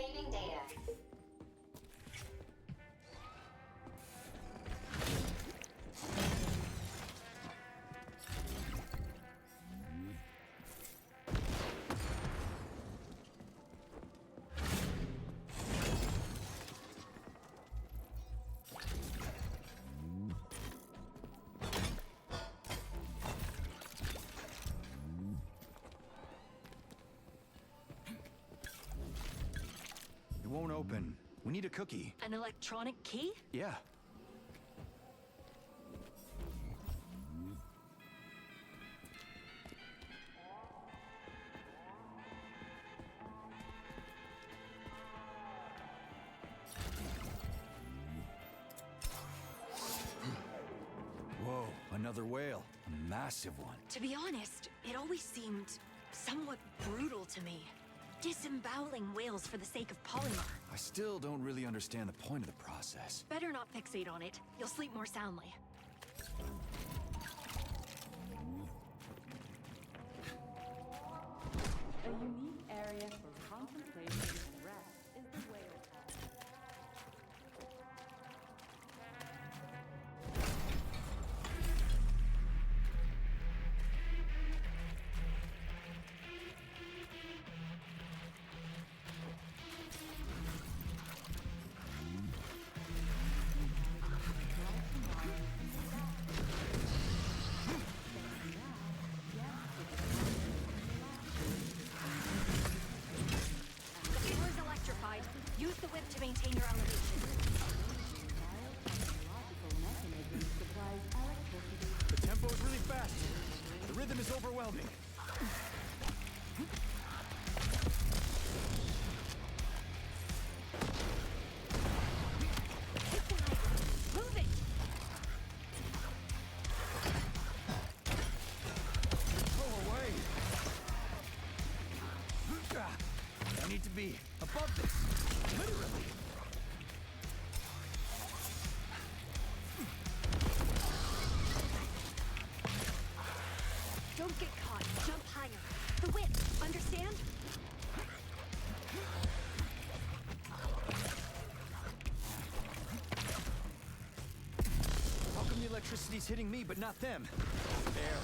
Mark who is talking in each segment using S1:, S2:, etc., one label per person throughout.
S1: Saving data.
S2: It won't open. We need a cookie.
S3: An electronic key?
S2: Yeah. Whoa, another whale. A massive one.
S3: To be honest, it always seemed somewhat brutal to me. Disemboweling whales for the sake of polymer.
S2: I still don't really understand the point of the process.
S3: Better not fixate on it. You'll sleep more soundly.
S4: A unique area for contemplation and rest is the whale pond.
S3: The floor is electrified. Use the whip to maintain your elevation.
S4: Biological mechanism supplies electricity.
S2: The tempo is really fast. The rhythm is overwhelming.
S3: Hit the light. Move it!
S2: Go away! I need to be above this. Literally.
S3: Don't get caught. Jump higher. The whip. Understand?
S2: How come the electricity's hitting me but not them? There.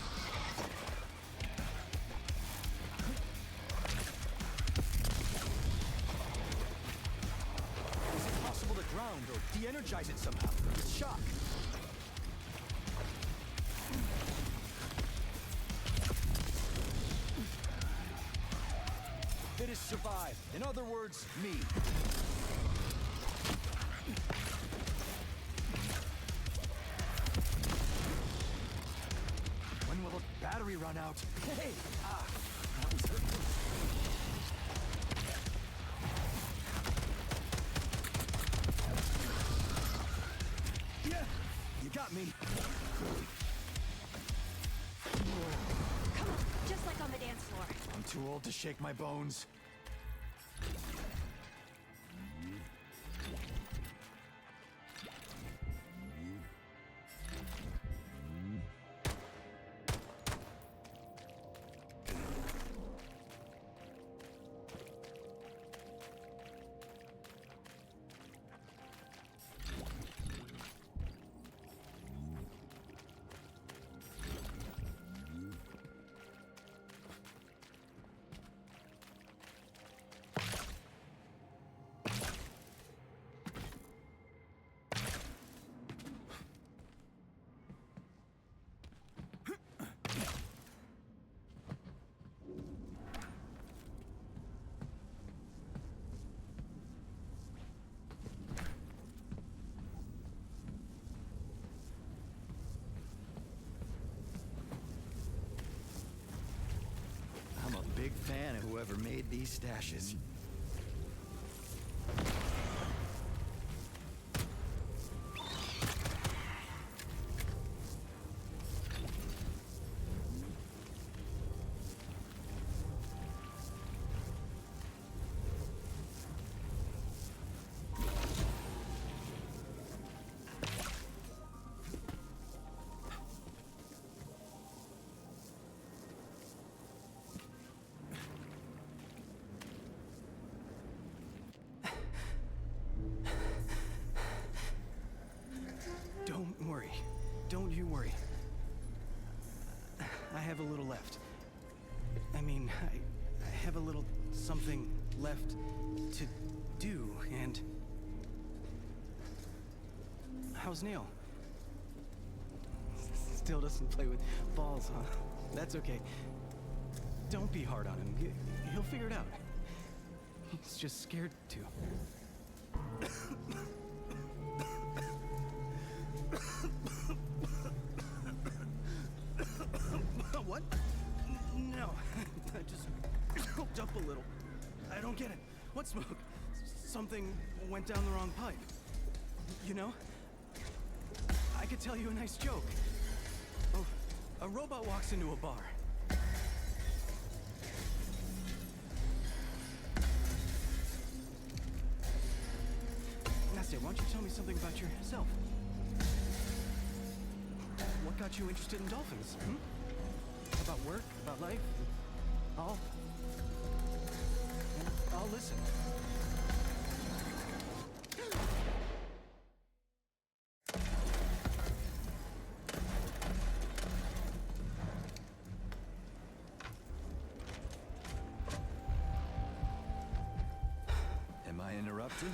S2: Is it possible to ground or de-energize it somehow? With shock. It is survive. In other words, me. When will the battery run out? Hey! Ah! That was hurtful. Yeah! You got me.
S3: Come on. Just like on the dance floor.
S2: I'm too old to shake my bones. I'm a big fan of whoever made these stashes. something left to do, and... How's Neil? Still doesn't play with balls, huh? That's okay. Don't be hard on him. He'll figure it out. He's just scared to. What? No. I just choked up a little. I don't get it. What smoke? Something went down the wrong pipe. You know? I could tell you a nice joke. Oh, a robot walks into a bar. Nastya, why don't you tell me something about yourself? What got you interested in dolphins? Hmm? About work? About life? I'll listen.
S1: Am I interrupting?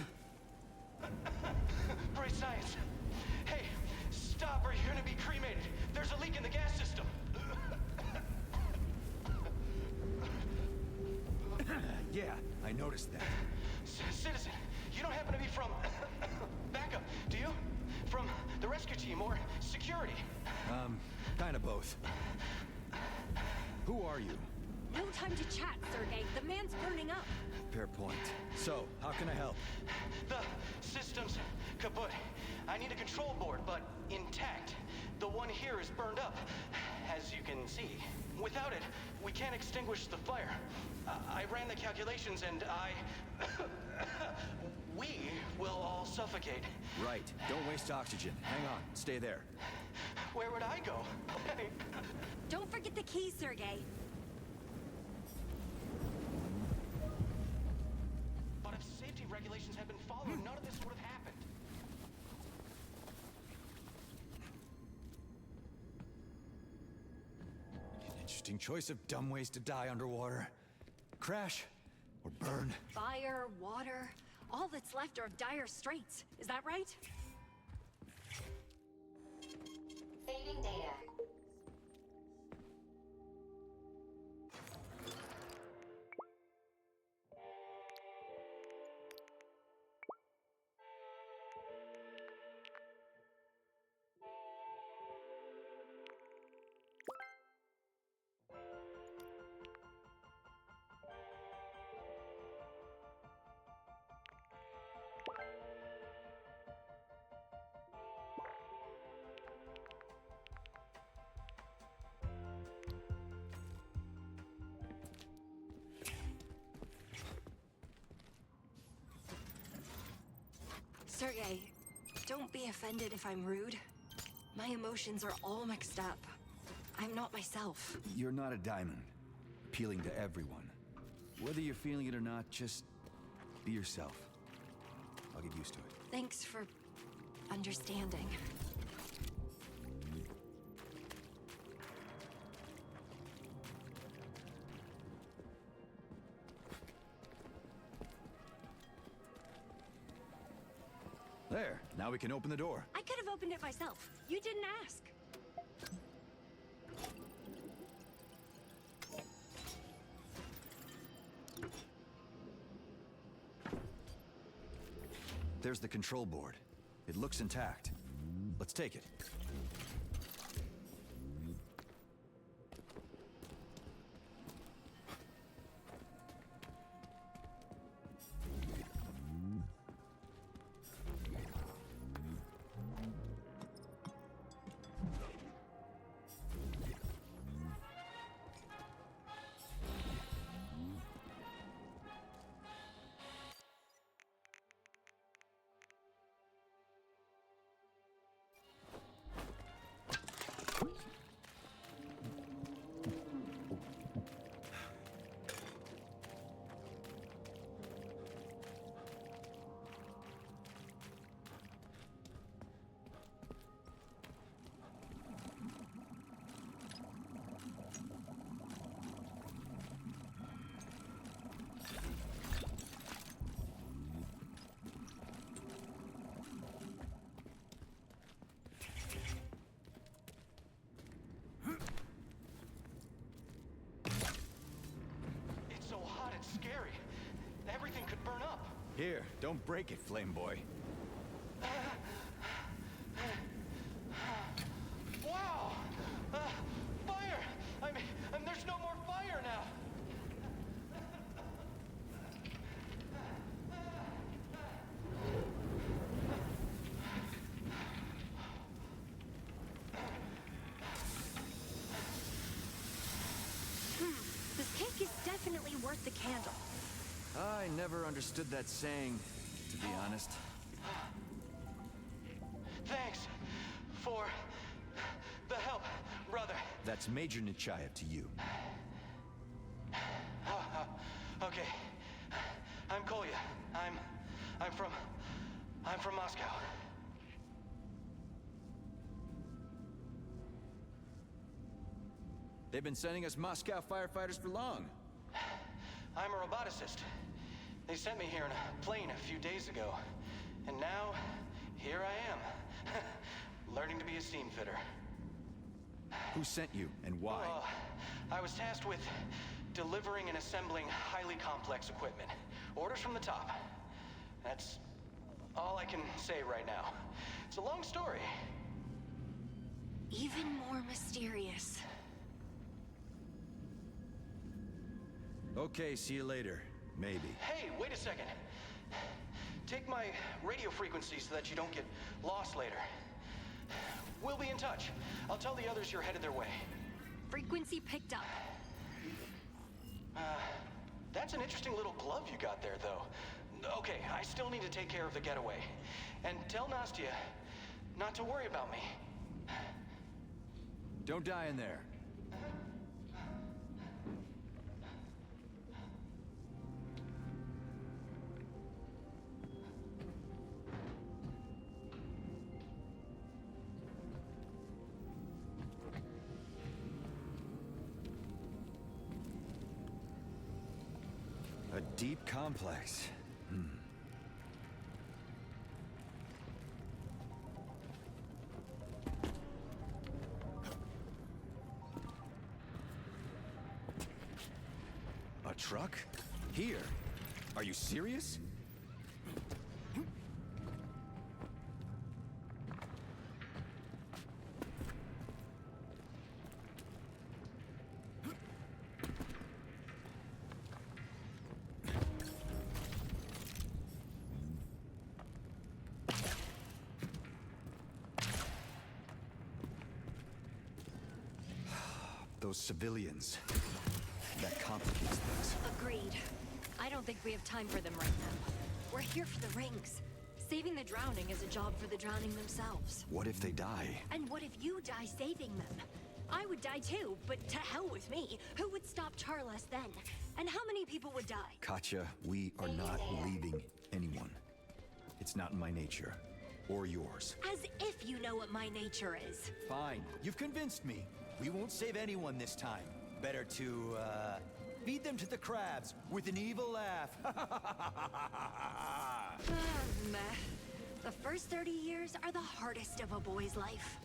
S5: Great science. Hey, stop or you're gonna be cremated. There's a leak in the gas system.
S1: Yeah, I noticed that.
S5: Citizen, you don't happen to be from backup, do you? From the rescue team or security?
S1: Kind of both. Who are you?
S3: No time to chat, Sergey. The man's burning up.
S1: Fair point. So, how can I help?
S5: The system's kaput. I need a control board, but intact. The one here is burned up, as you can see. Without it, we can't extinguish the fire. I ran the calculations and we will all suffocate.
S1: Right. Don't waste oxygen. Hang on. Stay there.
S5: Where would I go?
S3: Don't forget the key, Sergey.
S5: But if safety regulations had been followed, none of this would have happened.
S1: Interesting choice of dumb ways to die underwater. Crash or burn.
S3: Fire, water, all that's left are of dire straits. Is that right?
S6: Saving data.
S3: Sergey, don't be offended if I'm rude. My emotions are all mixed up. I'm not myself.
S1: You're not a diamond. Appealing to everyone. Whether you're feeling it or not, just be yourself. I'll get used to it.
S3: Thanks for understanding.
S1: There. Now we can open the door.
S3: I could have opened it myself. You didn't ask.
S1: There's the control board. It looks intact. Let's take it. Here, don't break it, Flame Boy.
S5: Wow! Fire! I mean, there's no more fire now!
S3: This cake is definitely worth the candle.
S1: I never understood that saying, to be honest.
S5: Thanks for the help, brother.
S1: That's Major Nechayev to you.
S5: Okay. I'm Kolya. I'm from Moscow.
S1: They've been sending us Moscow firefighters for long.
S5: I'm a roboticist. They sent me here in a plane a few days ago. And now, here I am. Learning to be a steam fitter.
S1: Who sent you, and why?
S5: I was tasked with delivering and assembling highly complex equipment. Orders from the top. That's all I can say right now. It's a long story.
S3: Even more mysterious.
S1: Okay, see you later. Maybe.
S5: Hey, wait a second. Take my radio frequency so that you don't get lost later. We'll be in touch. I'll tell the others you're headed their way.
S3: Frequency picked up.
S5: That's an interesting little glove you got there, though. Okay, I still need to take care of the getaway. And tell Nastya not to worry about me.
S1: Don't die in there. A deep complex. A truck? Here? Are you serious? Those civilians. That complicates things.
S3: Agreed. I don't think we have time for them right now. We're here for the rings. Saving the drowning is a job for the drowning themselves.
S1: What if they die?
S3: And what if you die saving them? I would die too, but to hell with me. Who would stop Charles then? And how many people would die?
S1: Katya, we are not leaving anyone. It's not in my nature. Or yours.
S3: As if you know what my nature is.
S1: Fine. You've convinced me. We won't save anyone this time. Better to, feed them to the crabs with an evil laugh.
S3: Meh. The first 30 years are the hardest of a boy's life.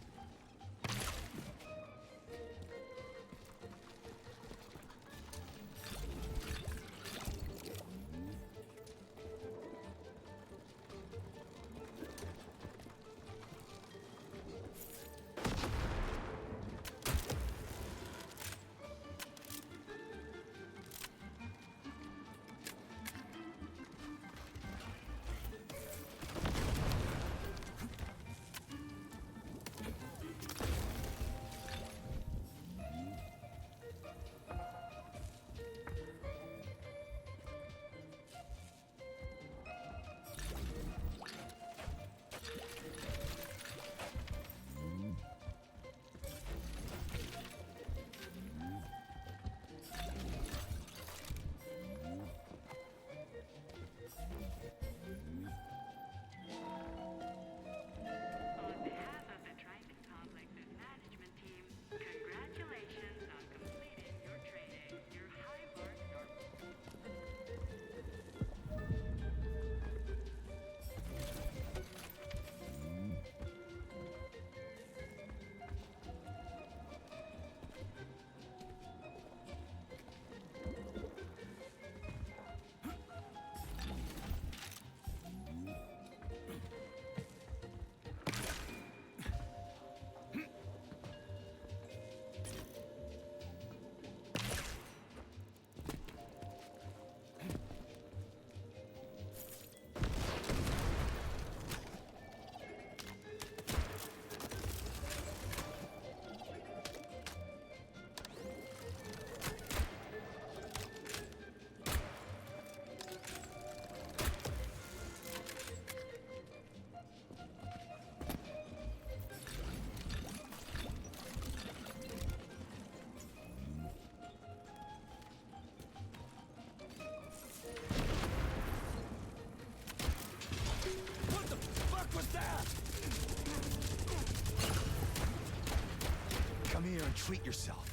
S1: here and treat yourself.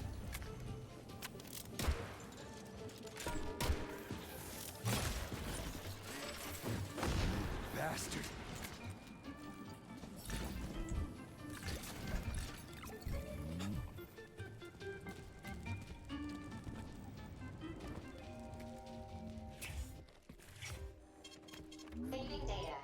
S1: Bastard.
S6: Saving data.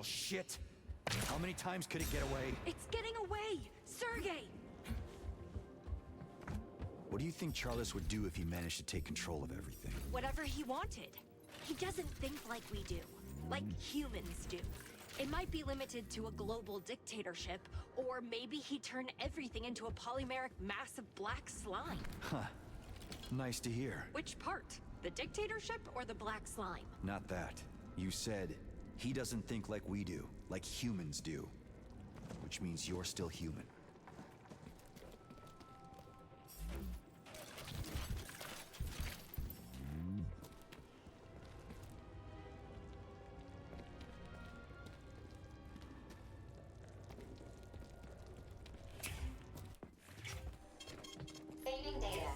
S1: little shit! How many times could it get away?
S3: It's getting away! Sergey!
S1: What do you think Charles would do if he managed to take control of everything?
S3: Whatever he wanted. He doesn't think like we do. Like humans do. It might be limited to a global dictatorship, or maybe he'd turn everything into a polymeric mass of black slime.
S1: Huh. Nice to hear.
S3: Which part? The dictatorship or the black slime?
S1: Not that. You said, he doesn't think like we do, like humans do. Which means you're still human.
S6: Saving data.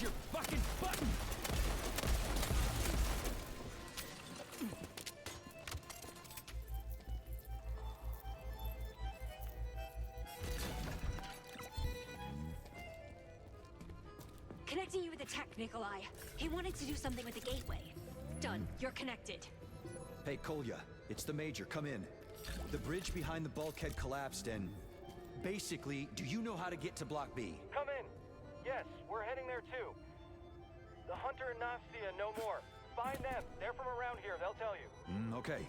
S1: Your fucking button!
S3: Connecting you with the tech, Nikolai. He wanted to do something with the gateway. Done. You're connected.
S1: Hey, Kolya, it's the Major. Come in. The bridge behind the bulkhead collapsed and... Basically, do you know how to get to Block B?
S5: Come in. Yes, we're heading there too. The Hunter and Nafsia no more. Find them. They're from around here. They'll tell you.
S1: Okay.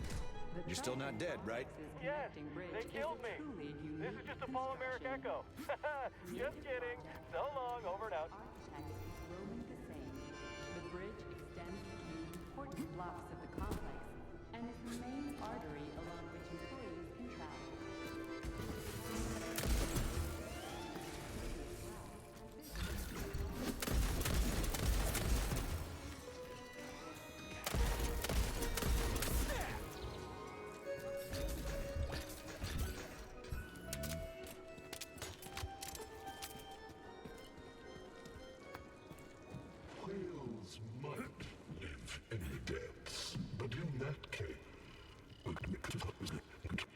S1: You're still not dead, right?
S5: Yes, they killed me. This is just a polymeric echo. Just kidding. So long. Over and out.
S4: Architect is roaming the same. The bridge extends between important blocks of the complex and is the main artery along which employees can travel.
S7: Whales might live in the depths, but in that case,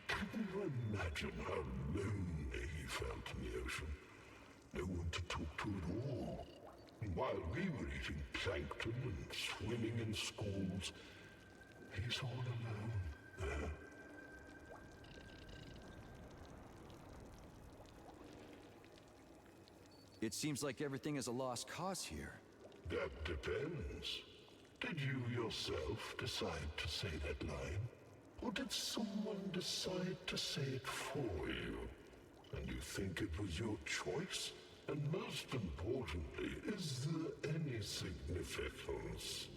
S7: can you imagine how lonely he felt in the ocean? No one to talk to at all. And while we were eating plankton and swimming in schools, he's all alone there.
S1: It seems like everything is a lost cause here.
S7: That depends. Did you yourself decide to say that line? Or did someone decide to say it for you? And you think it was your choice? And most importantly, is there any significance?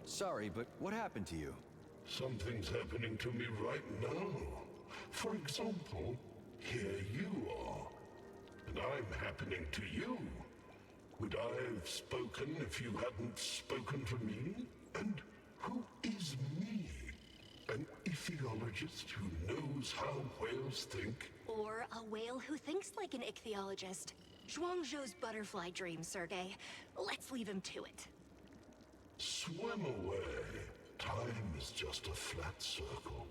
S1: Sorry, but what happened to you?
S7: Something's happening to me right now. For example, here you are. And I'm happening to you. Would I have spoken if you hadn't spoken to me? And who is me? And if ichthyologist who knows how whales think?
S3: Or a whale who thinks like an ichthyologist. Zhuangzhou's butterfly dream, Sergei. Let's leave him to it.
S7: Swim away. Time is just a flat circle.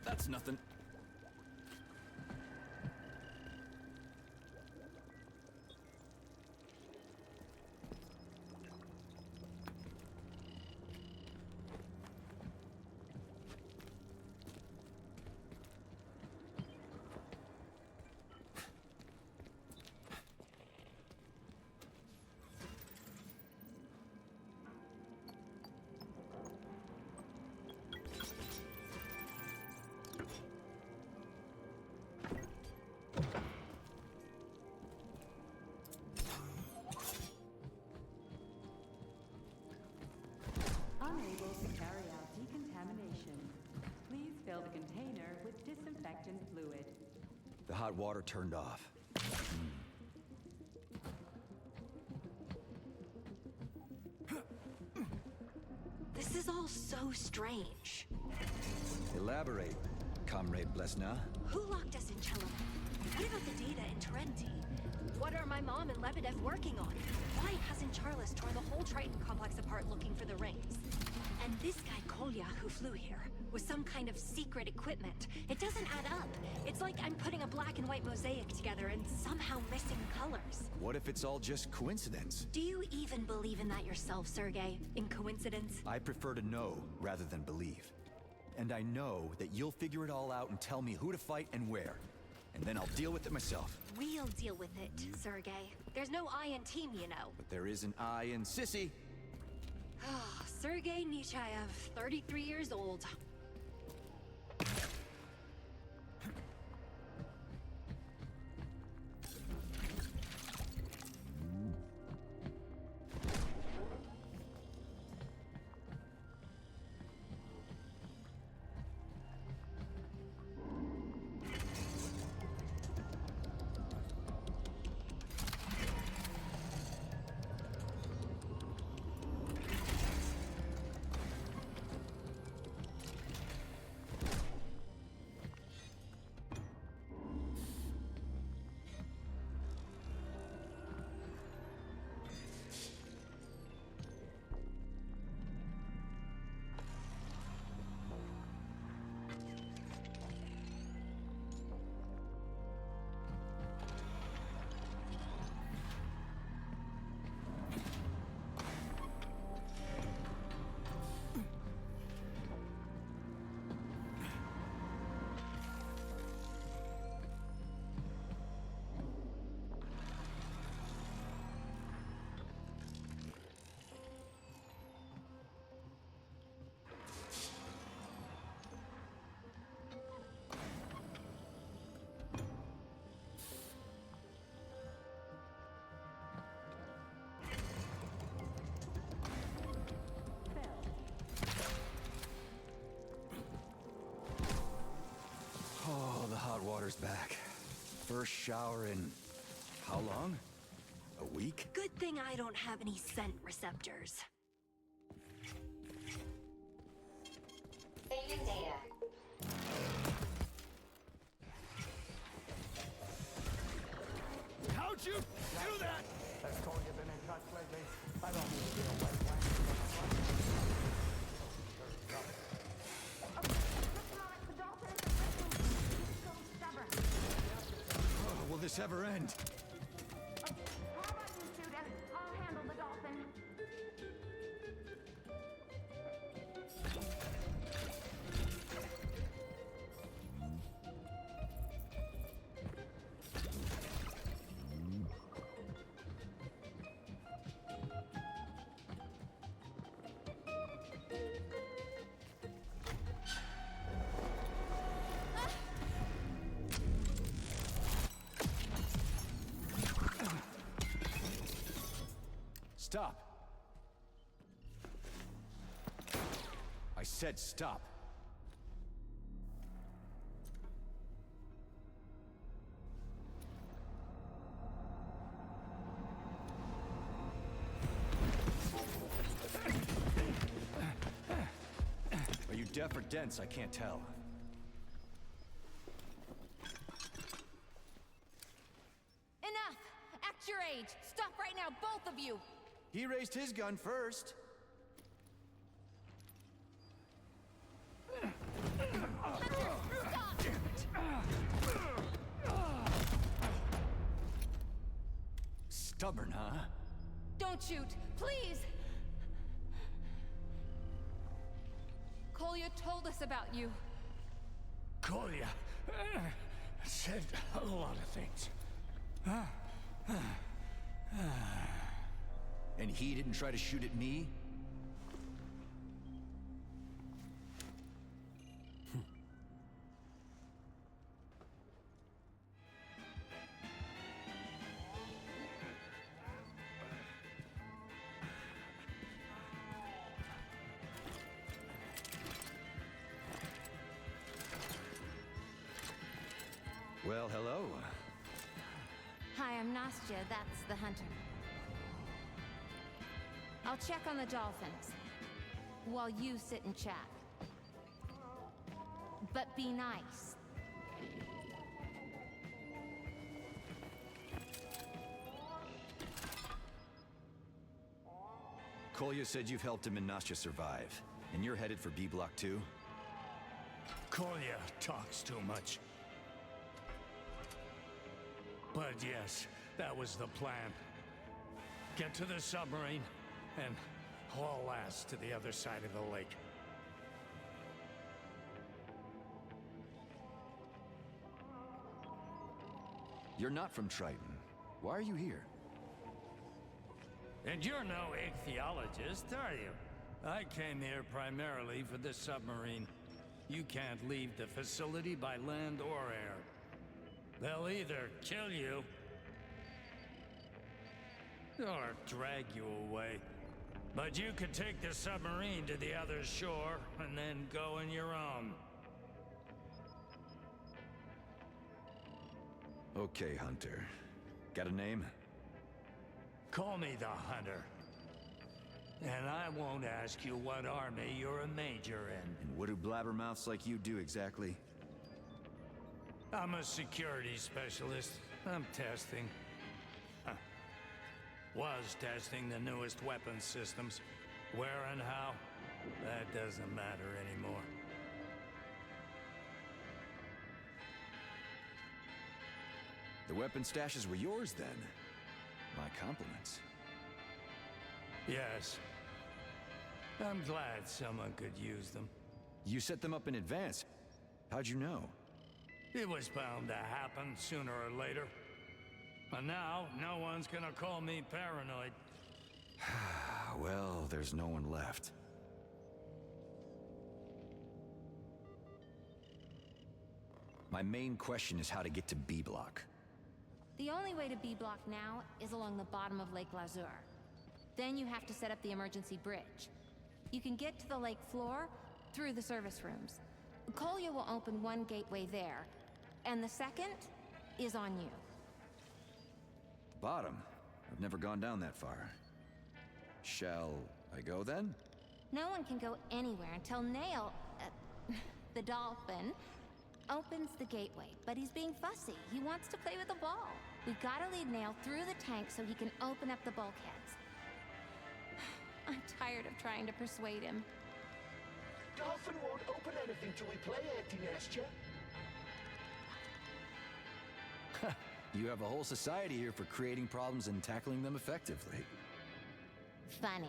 S1: That's nothing.
S4: Unable to carry out decontamination. Please fill the container with disinfectant fluid.
S1: The hot water turned off.
S3: This is all so strange.
S1: Elaborate, Comrade Blesna.
S3: Who locked us in Chelom? What about the data in Trenti? What are my mom and Lebedev working on? Why hasn't Charles torn the whole Triton complex apart looking for the rings? And this guy Kolya who flew here was some kind of secret equipment. It doesn't add up. It's like I'm putting a black and white mosaic together and somehow missing colors.
S1: What if it's all just coincidence?
S3: Do you even believe in that yourself, Sergei? In coincidence?
S1: I prefer to know rather than believe. And I know that you'll figure it all out and tell me who to fight and where. And then I'll deal with it myself.
S3: We'll deal with it, Sergei. There's no I in team, you know.
S1: But there is an I in Sissy.
S3: Sergei Nechayev, 33 years old.
S1: Oh, the hot water's back. First shower in how long? A week?
S3: Good thing I don't have any scent receptors.
S6: Saving data.
S2: How'd you do that?
S8: Has Kolya been in touch lately? I don't need to be a white blanket.
S1: Oh, will this ever end?
S9: How about you shoot and I'll handle the dolphin?
S1: Stop. I said stop. Are you deaf or dense? I can't tell.
S9: Enough! Act your age! Stop right now, both of you!
S1: He raised his gun first.
S9: Hunter, stop!
S1: Stubborn, huh?
S9: Don't shoot, please! Kolya told us about you.
S8: Kolya said a lot of things.
S1: And he didn't try to shoot at me? Well, hello.
S9: Hi, I'm Nastya. That's the hunter. I'll check on the dolphins while you sit and chat. But be nice.
S1: Kolya said you've helped him and Nastya survive. And you're headed for B Block 2?
S8: Kolya talks too much. But yes, that was the plan. Get to the submarine and haul ass to the other side of the lake.
S1: You're not from Triton. Why are you here?
S8: And you're no ichthyologist, are you? I came here primarily for the submarine. You can't leave the facility by land or air. They'll either kill you or drag you away. But you could take the submarine to the other shore and then go on your own.
S1: Okay, Hunter. Got a name?
S8: Call me the Hunter. And I won't ask you what army you're a major in.
S1: And what do blabbermouths like you do exactly?
S8: I'm a security specialist. I'm testing. Was testing the newest weapons systems. Where and how, that doesn't matter anymore.
S1: The weapon stashes were yours then. My compliments.
S8: Yes. I'm glad someone could use them.
S1: You set them up in advance. How'd you know?
S8: It was bound to happen sooner or later. And now, no one's gonna call me paranoid.
S1: Well, there's no one left. My main question is how to get to B Block.
S9: The only way to B Block now is along the bottom of Lake Lazur. Then you have to set up the emergency bridge. You can get to the lake floor through the service rooms. Kolya will open one gateway there, and the second is on you.
S1: Bottom? I've never gone down that far. Shall I go then?
S9: No one can go anywhere until Nail, the dolphin, opens the gateway, but he's being fussy. He wants to play with the ball. We've got to lead Nail through the tank so he can open up the bulkheads. I'm tired of trying to persuade him.
S7: Dolphin won't open anything till we play, Auntie Nastya.
S1: You have a whole society here for creating problems and tackling them effectively.
S9: Funny.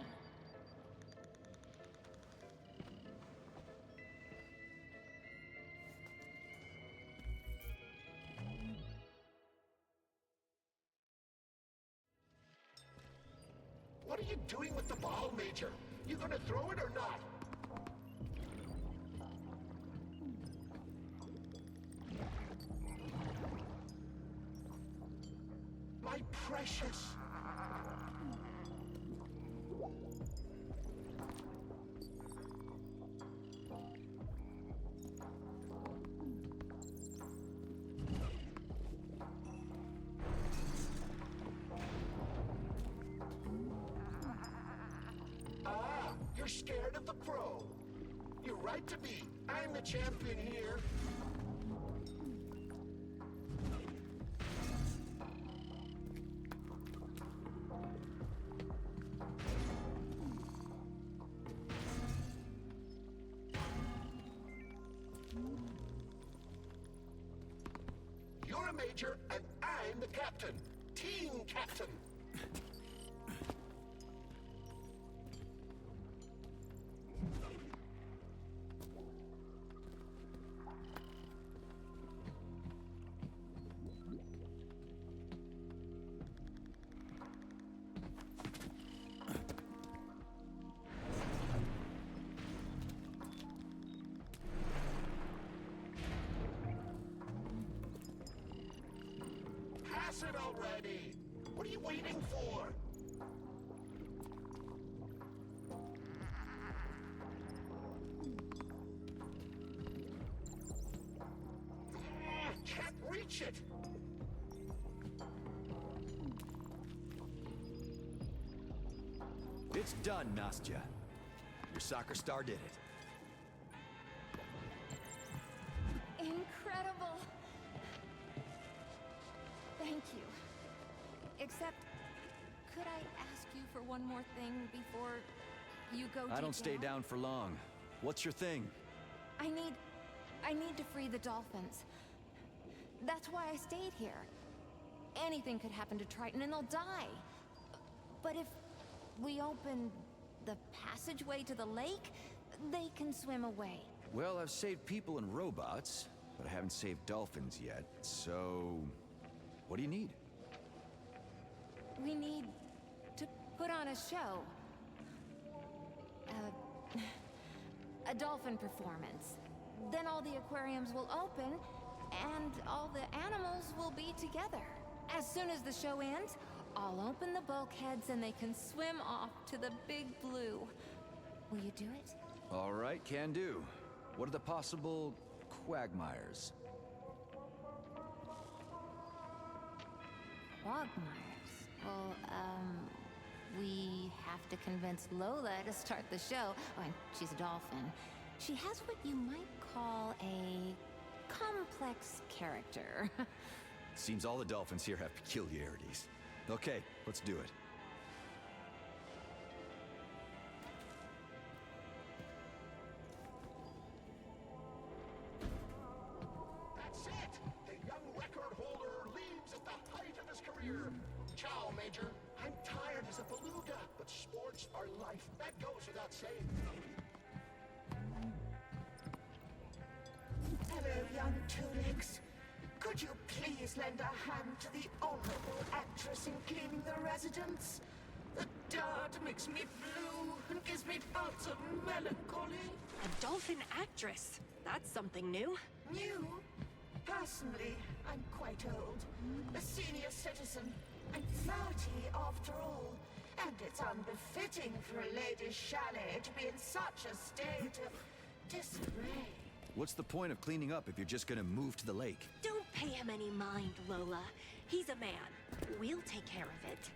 S7: What are you doing with the ball, Major? You gonna throw it or not? My precious. to be. I'm the champion here. You're a major, and I'm the captain. Team captain. Pass it already! What are you waiting for? Can't reach it!
S1: It's done, Nastya. Your soccer star did it.
S9: Incredible! Thank you. Except, could I ask you for one more thing before you go
S1: I don't stay down for long. What's your thing?
S9: I need to free the dolphins. That's why I stayed here. Anything could happen to Triton and they'll die. But if we open the passageway to the lake, they can swim away.
S1: Well, I've saved people and robots, but I haven't saved dolphins yet, so... What do you need?
S9: We need to put on a show. A dolphin performance. Then all the aquariums will open, and all the animals will be together. As soon as the show ends, I'll open the bulkheads and they can swim off to the big blue. Will you do it?
S1: All right, can do. What are the possible quagmires?
S9: Quagmires? Well, we have to convince Lola to start the show. Oh, and she's a dolphin. She has what you might call a complex character.
S1: Seems all the dolphins here have peculiarities. Okay, let's do it.
S7: That's it! The young record holder leads at the height of his career. Ciao, Major. I'm tired as a beluga, but sports are life. That goes without saying.
S10: Hello, young Two-Legs. Could you please lend a hand to the honorable actress in cleaning the residence? The dirt makes me blue and gives me bouts of melancholy.
S3: A dolphin actress. That's something new.
S10: New? Personally, I'm quite old. A senior citizen. I'm 30 after all. And it's unbefitting for a lady's chalet to be in such a state of disarray.
S1: What's the point of cleaning up if you're just gonna move to the lake?
S3: Don't pay him any mind, Lola. He's a man. We'll take care of it.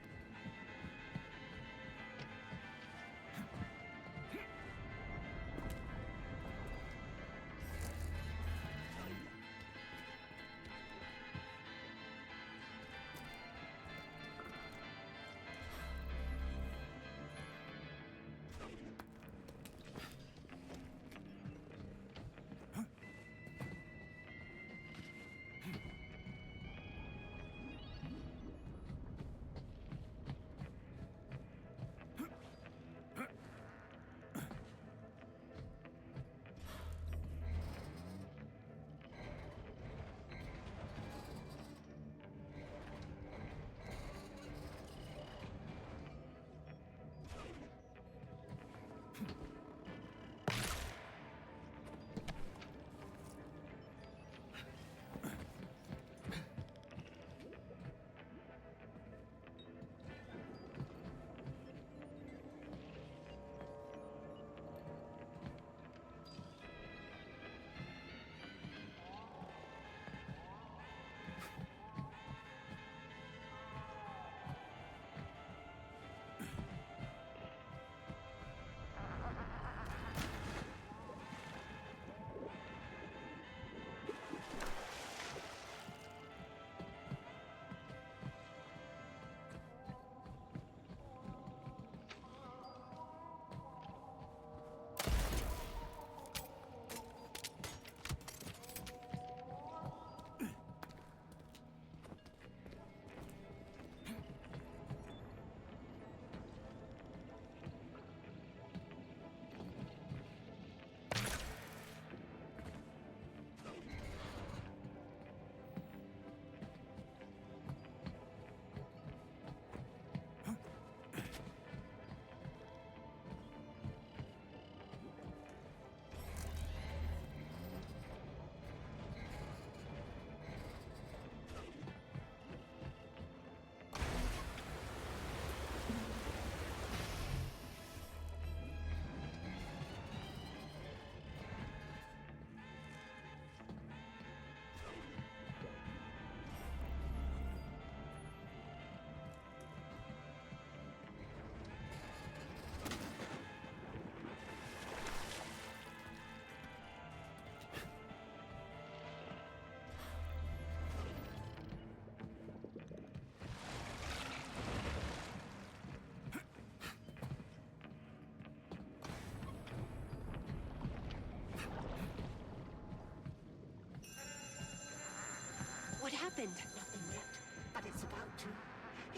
S3: happened?
S10: Nothing yet, but it's about to.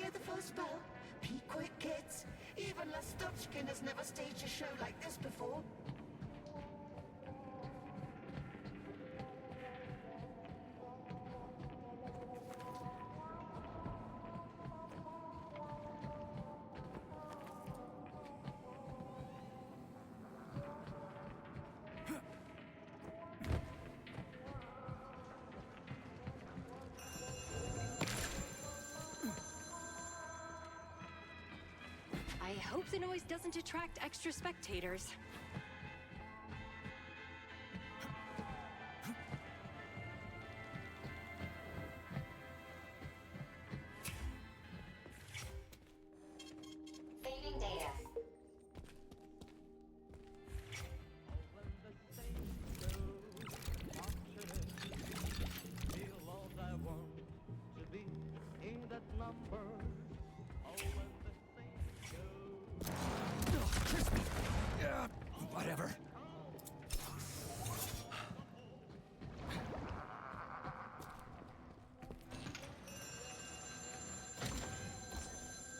S10: Hear the first bell? Be quick, kids. Even Lastochkin has never staged a show like this before.
S3: I hope the noise doesn't attract extra spectators.
S6: Saving data.
S1: Whatever.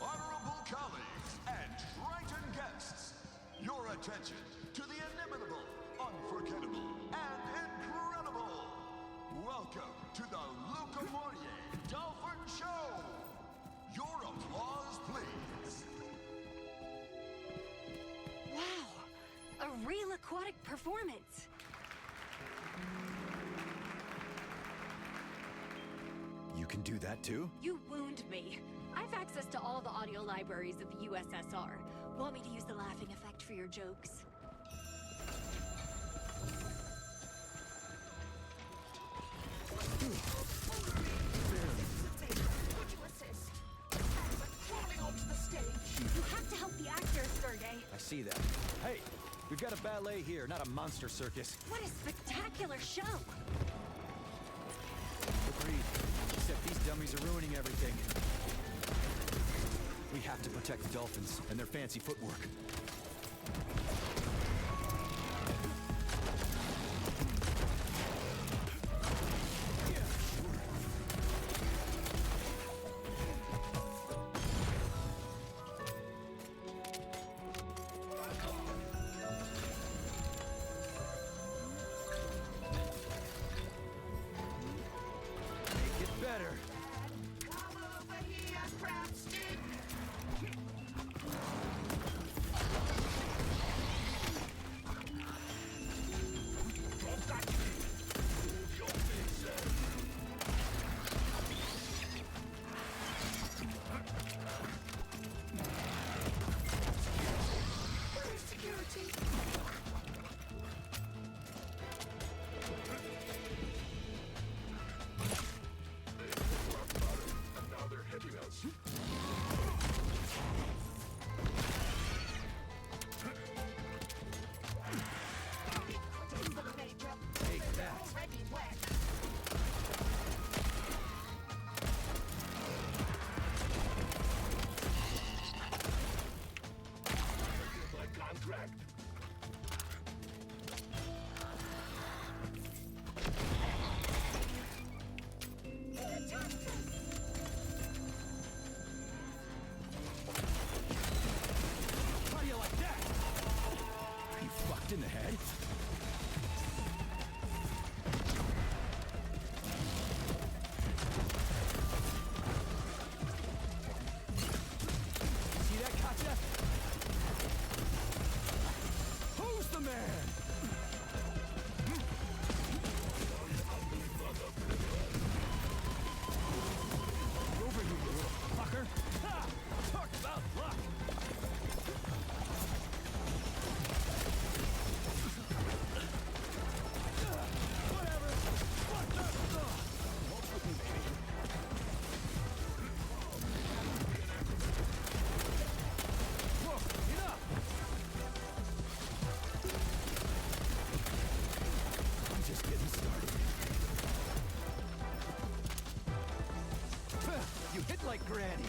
S11: Honorable colleagues and Triton guests, your attention to the inimitable, unforgettable, and incredible. Welcome to the Luca Mourier Dolphin Show. Your applause, please.
S3: Wow! A real aquatic performance!
S1: You can do that too?
S3: You wound me. I've access to all the audio libraries of the USSR. Want me to use the laughing effect for your jokes?
S10: Would you assist? We're crawling onto the stage.
S3: You have to help the actors, Sergey.
S1: I see that. Hey, we've got a ballet here, not a monster circus.
S3: What a spectacular show!
S1: Agreed. Except these dummies are ruining everything. We have to protect the dolphins and their fancy footwork. Make it better.
S10: Come over here, Crabstick. Where's security?
S7: And now they're hitting us.
S10: For the Major.
S1: Take
S10: They're
S1: that.
S10: already wet.
S7: My contract.
S1: How do you like that? Are you fucked in the head? See that, Katya? Who's the man? Over here, you little fucker. Ha! Talk about luck. Whatever. What the? Waltz with me, baby. Whoa, enough! I'm just getting started. You hit like Granny.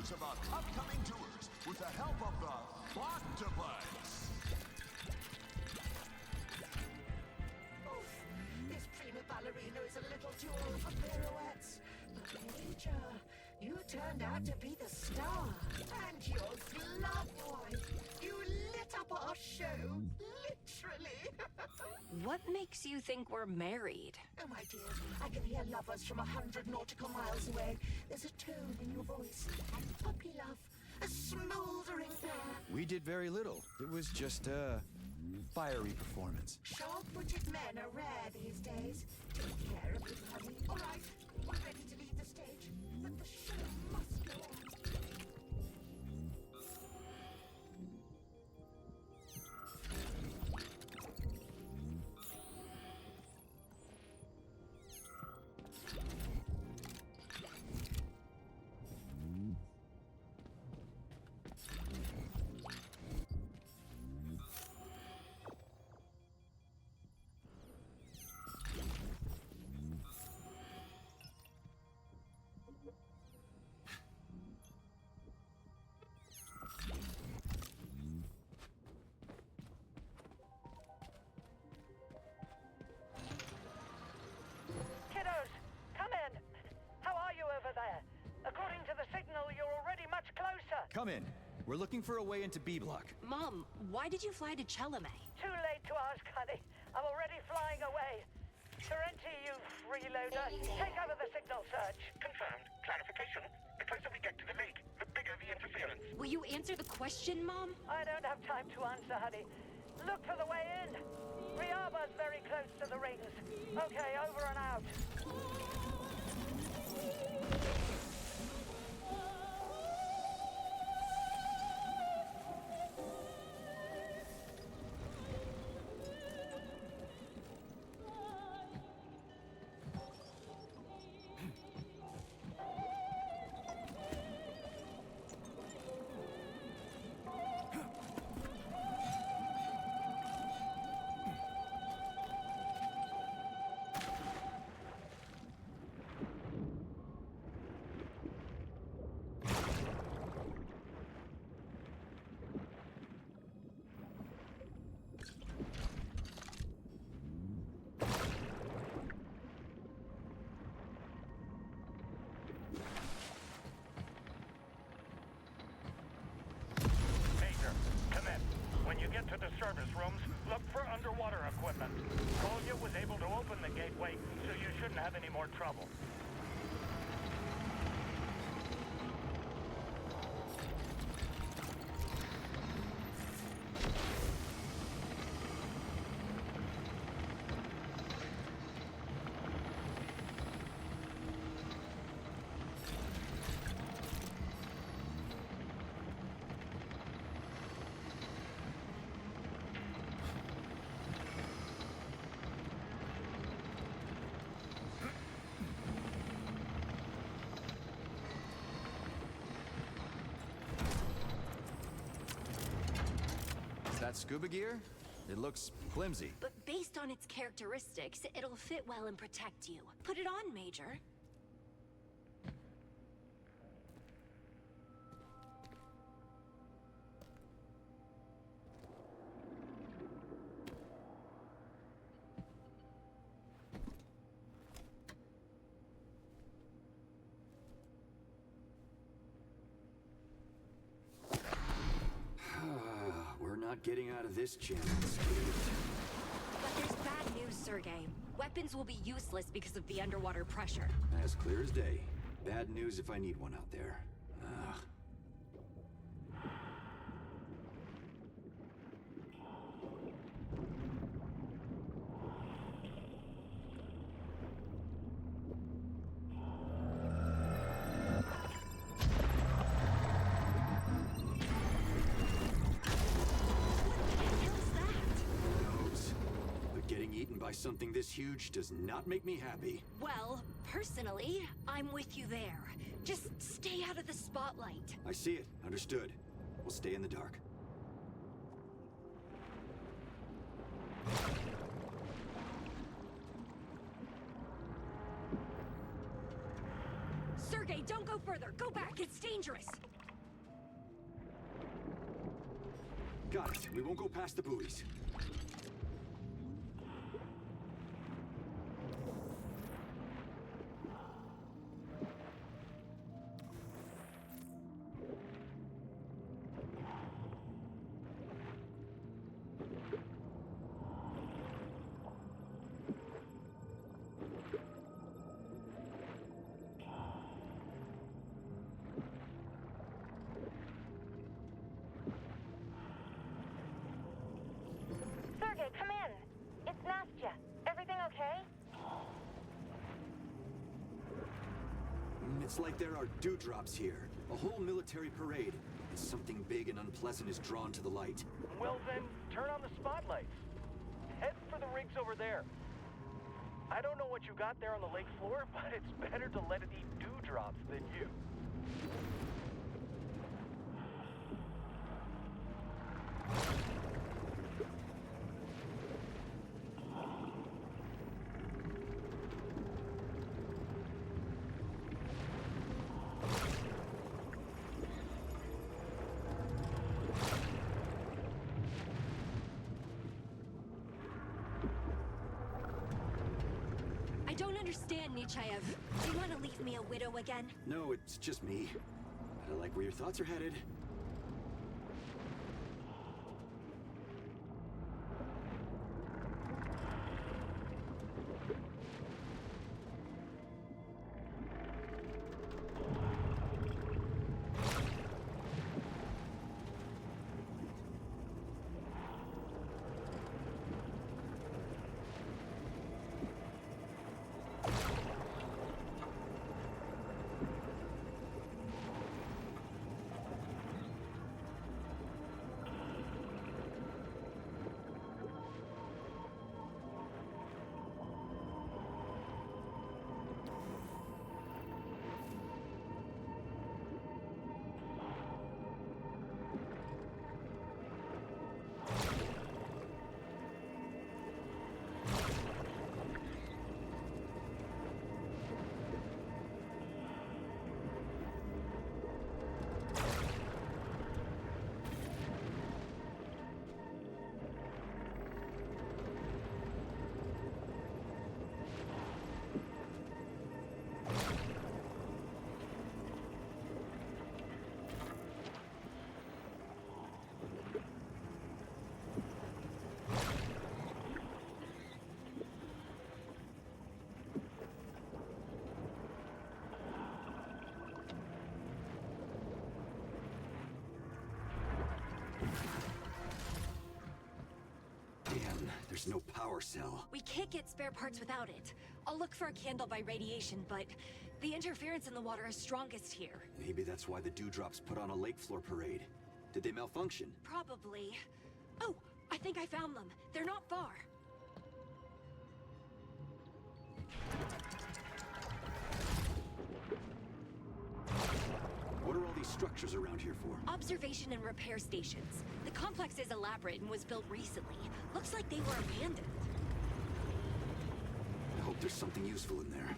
S11: news about upcoming tours with the help of the Octopus.
S10: Oof, this prima ballerina is a little too old for pirouettes. But Major, you turned out to be the star. And your glove boy. You lit up our show, literally.
S3: What makes you think we're married?
S10: Oh, my dear, I can hear lovers from 100 nautical miles away. There's a tone in your voice, and puppy love, a smoldering pair.
S1: We did very little. It was just a fiery performance.
S10: Sharp-witted men are rare these days. Take care of it, honey. All right, we're ready to leave the stage, but the show must go on.
S12: Kiddos, come in. How are you over there? According to the signal, you're already much closer.
S1: Come in. We're looking for a way into B block.
S3: Mom, why did you fly to Chelame?
S12: Too late to ask, honey. I'm already flying away. Sorrenti, you freeloader. Take over the signal search.
S13: Confirmed. Clarification. The closer we get to the lake, the bigger the interference.
S3: Will you answer the question, Mom?
S12: I don't have time to answer, honey. Look for the way in. Riaba's very close to the rings. Okay, over and out.
S13: Major, come in. When you get to the service rooms, look for underwater equipment. Kolya was able to open the gateway, so you shouldn't have any more trouble.
S1: Is that scuba gear? It looks flimsy.
S3: But based on its characteristics, it'll fit well and protect you. Put it on, Major.
S1: We're not getting out of this jam.
S3: But there's bad news, Sergei. Weapons will be useless because of the underwater pressure.
S1: As clear as day. Bad news if I need one out there. Ugh. By something this huge does not make me happy.
S3: Well, personally, I'm with you there. Just stay out of the spotlight.
S1: I see it. Understood. We'll stay in the dark.
S3: Sergei, don't go further. farther. Go back. It's dangerous.
S1: Got it. We won't go past the buoys.
S14: Sergey, come in. It's Nastya. Everything okay?
S1: It's like there are dewdrops here. A whole military parade. And something big and unpleasant is drawn to the light.
S13: Well then, turn on the spotlights. Head for the rigs over there. I don't know what you got there on the lake floor, but it's better to let it eat dewdrops than you.
S3: I don't understand, Nechayev. Do you want to leave me a widow again?
S1: No, it's just me. I like where your thoughts are headed. Damn, there's no power cell.
S3: We can't get spare parts without it. I'll look for a candle by radiation, but the interference in the water is strongest here.
S1: Maybe that's why the dewdrops put on a lake floor parade. Did they malfunction?
S3: Probably. Oh, I think I found them. They're not far.
S1: What are all these structures around here for?
S3: Observation and repair stations. The complex is elaborate and was built recently. Looks like they were abandoned.
S1: I hope there's something useful in there.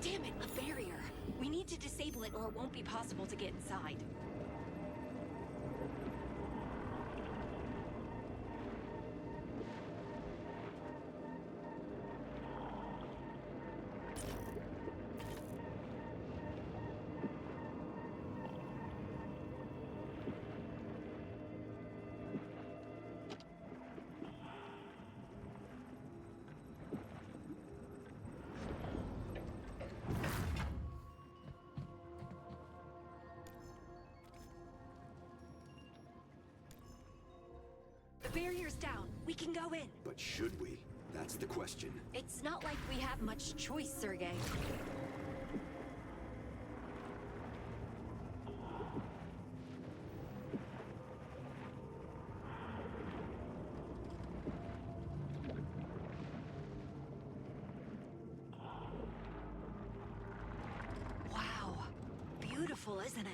S3: Damn it, a barrier. We need to disable it or it won't be possible to get inside. The barrier's down. We can go in.
S1: But should we? That's the question.
S3: It's not like we have much choice, Sergey. Wow. Beautiful, isn't it?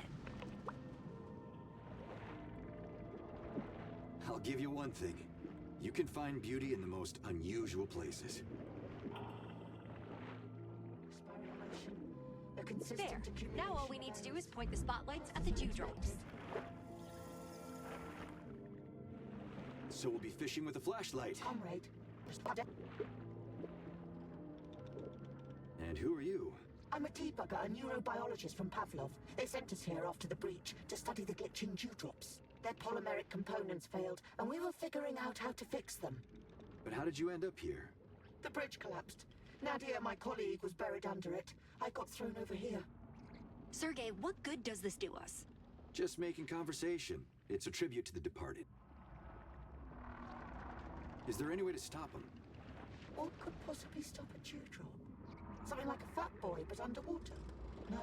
S1: I'll give you one thing. You can find beauty in the most unusual places.
S10: A consistent
S3: There. Now all we need to do is point the spotlights at the dewdrops.
S1: So we'll be fishing with a flashlight.
S10: Comrade.
S1: And who are you?
S10: I'm a debugger, a neurobiologist from Pavlov. They sent us here after the breach to study the glitching dewdrops. Their polymeric components failed, and we were figuring out how to fix them.
S1: But how did you end up here?
S10: The bridge collapsed. Nadia, my colleague, was buried under it. I got thrown over here.
S3: Sergey, what good does this do us?
S1: Just making conversation. It's a tribute to the departed. Is there any way to stop them?
S10: What could possibly stop a dewdrop? Something like a fat boy, but underwater? No.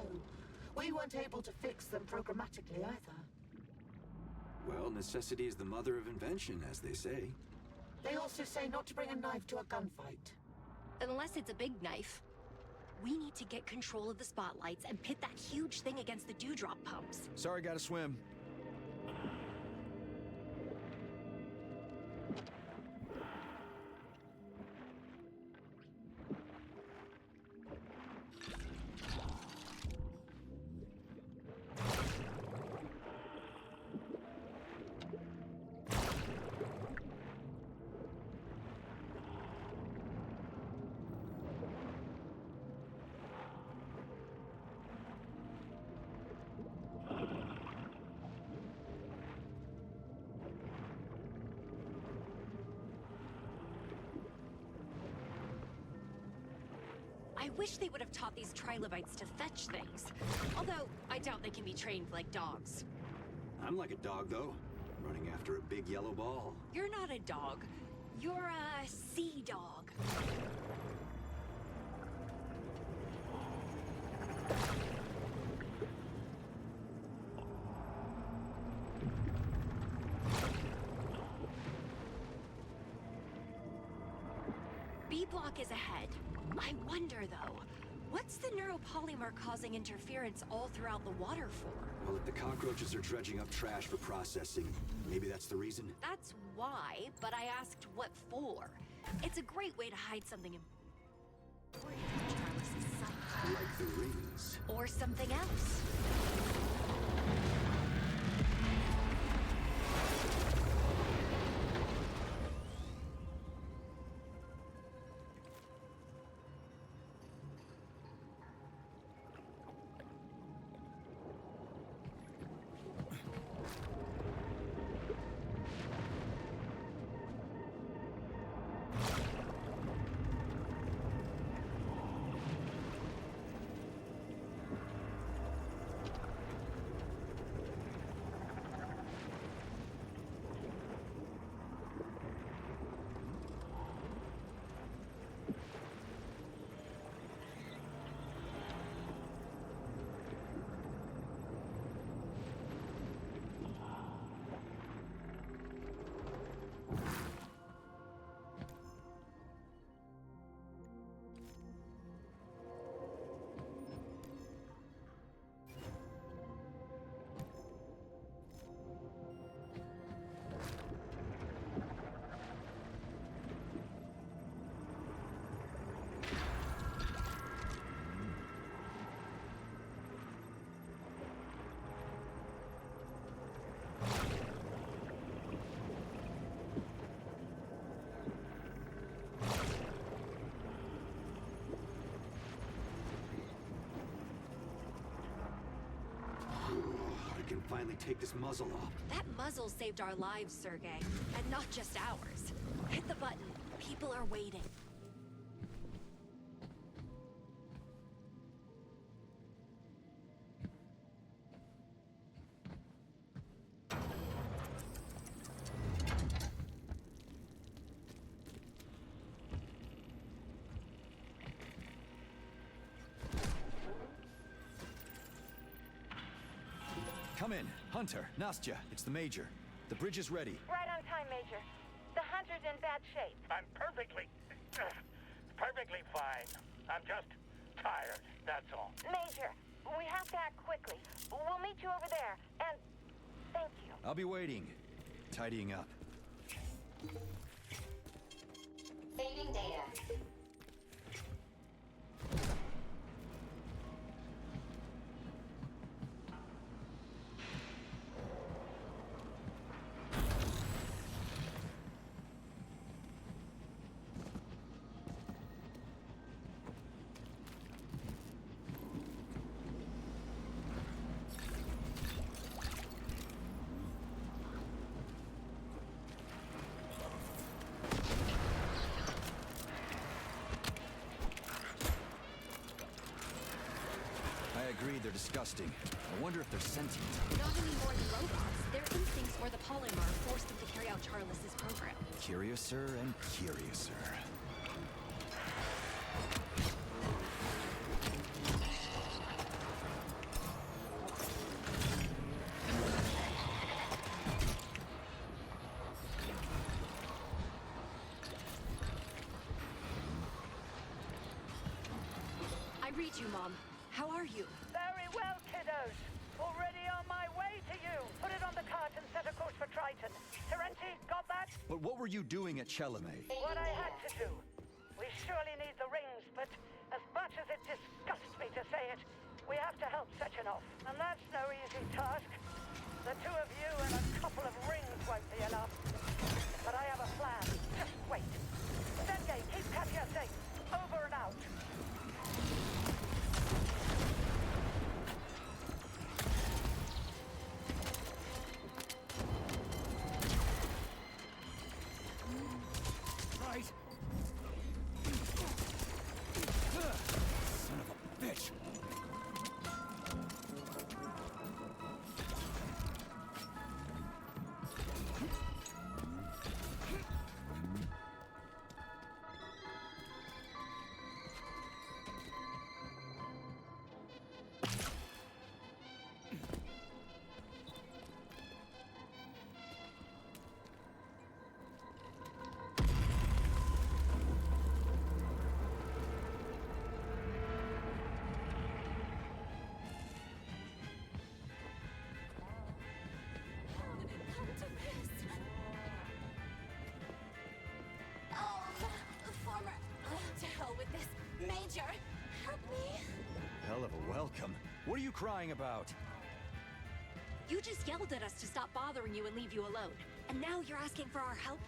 S10: We weren't able to fix them programmatically either.
S1: Well, necessity is the mother of invention, as they say.
S10: They also say not to bring a knife to a gunfight.
S3: Unless it's a big knife. We need to get control of the spotlights and pit that huge thing against the dewdrop pumps.
S1: Sorry, gotta swim.
S3: I wish they would have taught these trilobites to fetch things. Although, I doubt they can be trained like dogs.
S1: I'm like a dog, though. Running after a big yellow ball.
S3: You're not a dog. You're a sea dog. B block is ahead. I wonder, though, what's the neuropolymer causing interference all throughout the water for?
S1: Well, if the cockroaches are dredging up trash for processing, maybe that's the reason?
S3: That's why, but I asked what for. It's a great way to hide something important from Charles' sight.
S1: Like the rings.
S3: Or something else.
S1: Finally take this muzzle off.
S3: That muzzle saved our lives, Sergey. And not just ours. Hit the button. People are waiting.
S1: Come in. Hunter, Nastya, it's the Major. The bridge is ready.
S14: Right on time, Major. The hunter's in bad shape.
S13: I'm perfectly fine. I'm just tired, that's all.
S14: Major, we have to act quickly. We'll meet you over there, and thank you.
S1: I'll be waiting. Tidying up.
S6: Saving data.
S1: I agree, they're disgusting. I wonder if they're sentient.
S3: Not any more than robots. Their instincts or the polymer forced them to carry out Charles's program.
S1: Curiouser and curiouser.
S3: I read you, Mom. How are you?
S12: Very well, kiddos. Already on my way to you. Put it on the cart and set a course for Triton. Terenti, got that?
S1: But what were you doing at Chalamet?
S12: What I had to do. We surely need the rings, but as much as it disgusts me to say it, we have to help Sechenov. And that's no easy task. The two of you and a couple of rings won't be enough. But I have a plan. Just wait. Sergei, keep Katya safe. Over and out.
S1: Right. Son of a bitch.
S9: To hell with this. Major, help me.
S1: Hell of a welcome. What are you crying about?
S3: You just yelled at us to stop bothering you and leave you alone. And now you're asking for our help?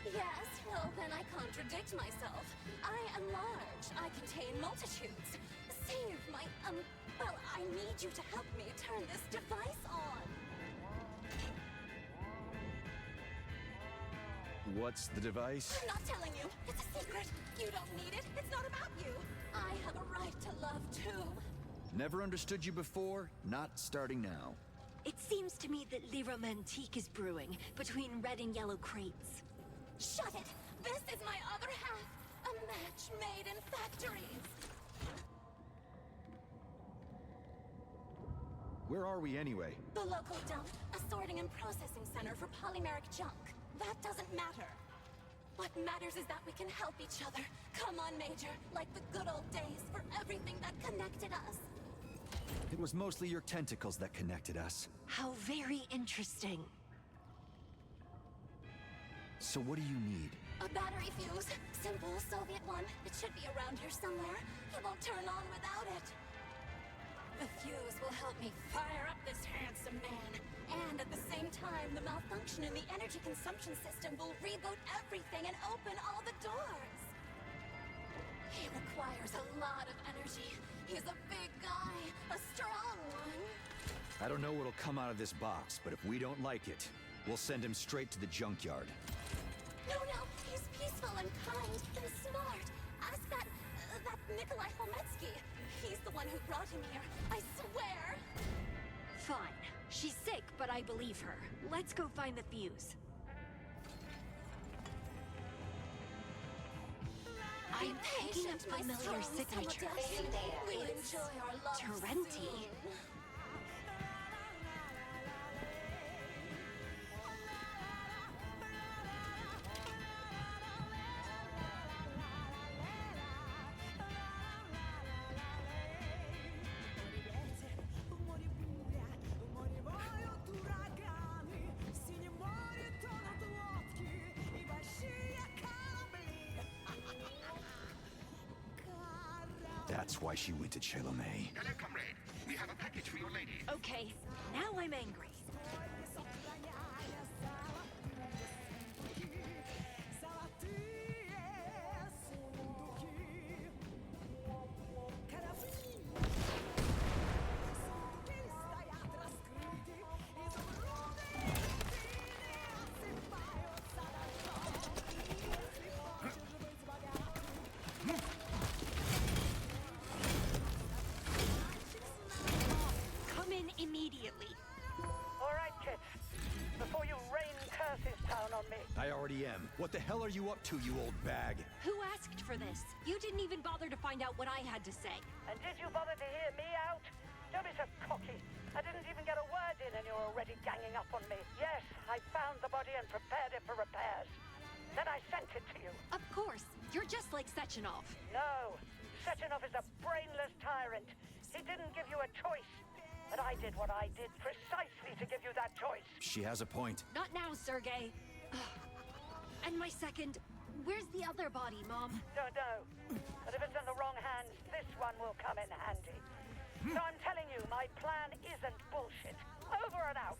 S9: Yes, well then I contradict myself. I am large. I contain multitudes. Save my, well, I need you to help me turn this device on.
S1: What's the device?
S9: I'm not telling you. It's a secret. You don't need it. It's not about you. I have a right to love too.
S1: Never understood you before, not starting now.
S3: It seems to me that Le Romantique is brewing between red and yellow crates.
S9: Shut it! This is my other half! A match made in factories!
S1: Where are we anyway?
S9: The local dump, a sorting and processing center for polymeric junk. That doesn't matter. What matters is that we can help each other. Come on, Major, like the good old days for everything that connected us.
S1: It was mostly your tentacles that connected us.
S3: How very interesting.
S1: So what do you need?
S9: A battery fuse. Simple Soviet one. It should be around here somewhere. It won't turn on without it. The fuse will help me fire up this handsome man. And at the same time, the malfunction in the energy consumption system will reboot everything and open all the doors. He requires a lot of energy. He's a big guy, a strong one.
S1: I don't know what'll come out of this box, but if we don't like it, we'll send him straight to the junkyard.
S9: No, he's peaceful and kind and smart. Ask that Nikolai Holmetsky. He's the one who brought him here. I swear.
S3: Fine. She's sick, but I believe her. Let's go find the fuse. I'm picking up familiar signatures.
S9: We'll enjoy our love
S3: Terenti.
S9: soon.
S1: That's why she went to Chelomey.
S11: Hello, comrade. We have a package for your lady.
S3: Okay, now I'm angry. Come in immediately.
S12: All right, kids. Before you rain curses down on me.
S1: I already am. What the hell are you up to, you old bag?
S3: Who asked for this? You didn't even bother to find out what I had to say.
S12: And did you bother to hear me out? Don't be so cocky. I didn't even get a word in and you're already ganging up on me. Yes, I found the body and prepared it for repairs. Then I sent it to you.
S3: Of course. You're just like Sechenov.
S12: No. Sechenov is a brainless tyrant. He didn't give you a choice. But I did what I did precisely to give you that choice.
S1: She has a point.
S3: Not now, Sergei. And my second... Where's the other body, Mom?
S12: Don't know. But if it's in the wrong hands, this one will come in handy. So I'm telling you, my plan isn't bullshit. Over and out.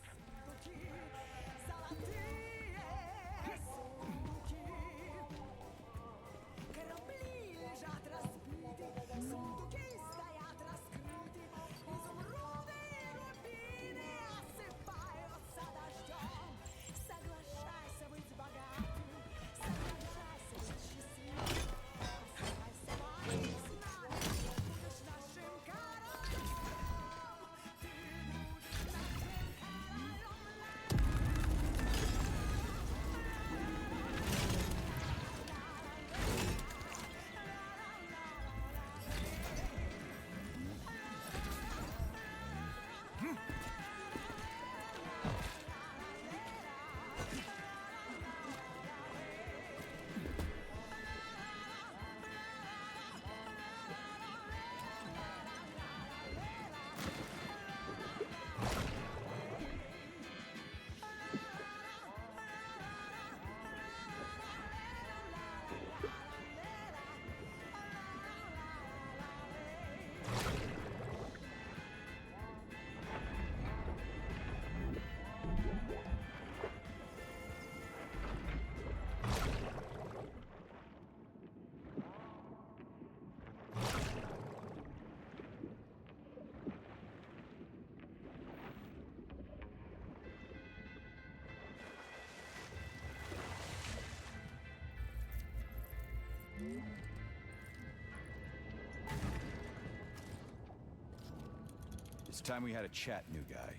S1: It's time we had a chat, new guy.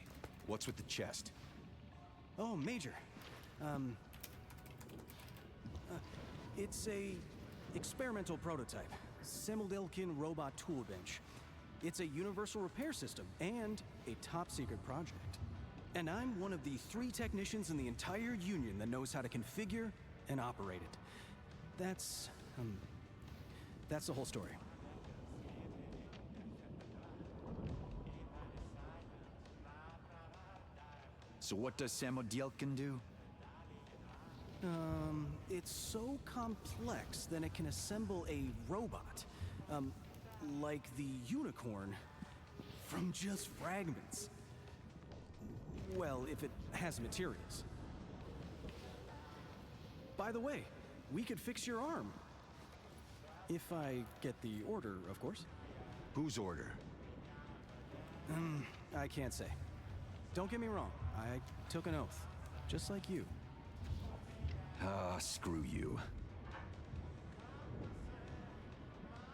S1: What's with the chest?
S2: Oh, Major. It's a experimental prototype. Simuldelkin robot tool bench. It's a universal repair system and a top-secret project. And I'm one of the 3 technicians in the entire Union that knows how to configure and operate it. That's the whole story.
S1: So what does Samodielkin do?
S2: It's so complex that it can assemble a robot. Like the unicorn from just fragments. Well, if it has materials. By the way, we could fix your arm. If I get the order, of course.
S1: Whose order?
S2: I can't say. Don't get me wrong, I took an oath, just like you.
S1: Ah, screw you.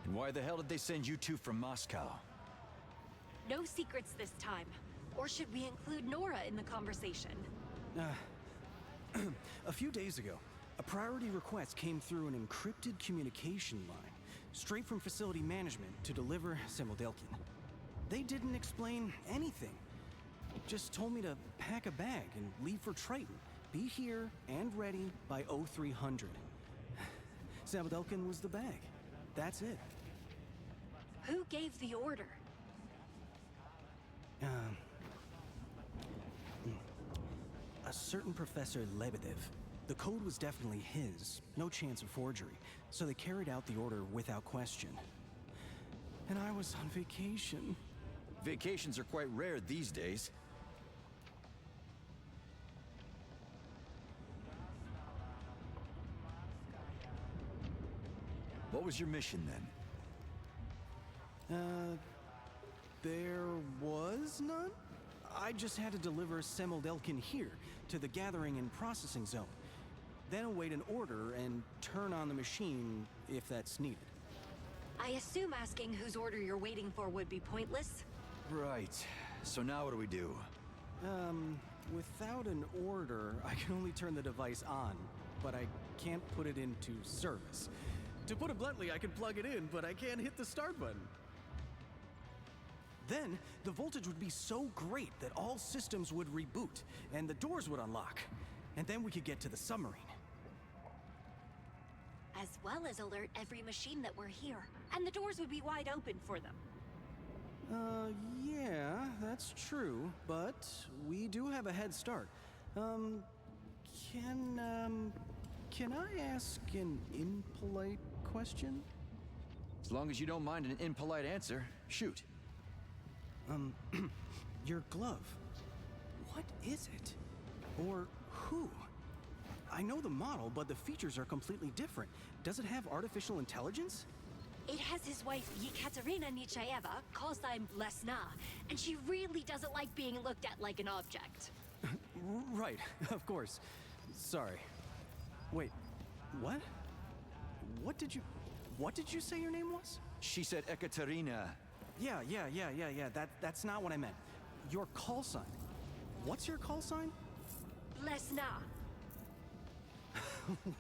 S1: And why the hell did they send you two from Moscow?
S3: No secrets this time. Or should we include Nora in the conversation?
S2: A few days ago, a priority request came through an encrypted communication line, straight from facility management to deliver Simuldelkin. They didn't explain anything. Just told me to pack a bag and leave for Triton. Be here and ready by 0300. Simuldelkin was the bag. That's it.
S3: Who gave the order?
S2: A certain Professor Lebedev. The code was definitely his. No chance of forgery. So they carried out the order without question. And I was on vacation.
S1: Vacations are quite rare these days. What was your mission then?
S2: There was none? I just had to deliver Semeldelkin here, to the gathering and processing zone. Then await an order and turn on the machine if that's needed.
S3: I assume asking whose order you're waiting for would be pointless?
S1: Right. So now what do we do?
S2: Without an order, I can only turn the device on, but I can't put it into service. To put it bluntly, I can plug it in, but I can't hit the start button. Then, the voltage would be so great that all systems would reboot, and the doors would unlock. And then we could get to the submarine.
S3: As well as alert every machine that we're here, and the doors would be wide open for them.
S2: Yeah, that's true, but we do have a head start. Can I ask an impolite question?
S1: As long as you don't mind an impolite answer, shoot.
S2: Your glove. What is it? Or who? I know the model, but the features are completely different. Does it have artificial intelligence?
S3: It has his wife, Yekaterina Nichayeva, call sign Lesna, and she really doesn't like being looked at like an object.
S2: Right, of course. Sorry. Wait, what? What did you say your name was?
S1: She said Ekaterina.
S2: Yeah. That's not what I meant. Your call sign. What's your call sign?
S3: Lesna.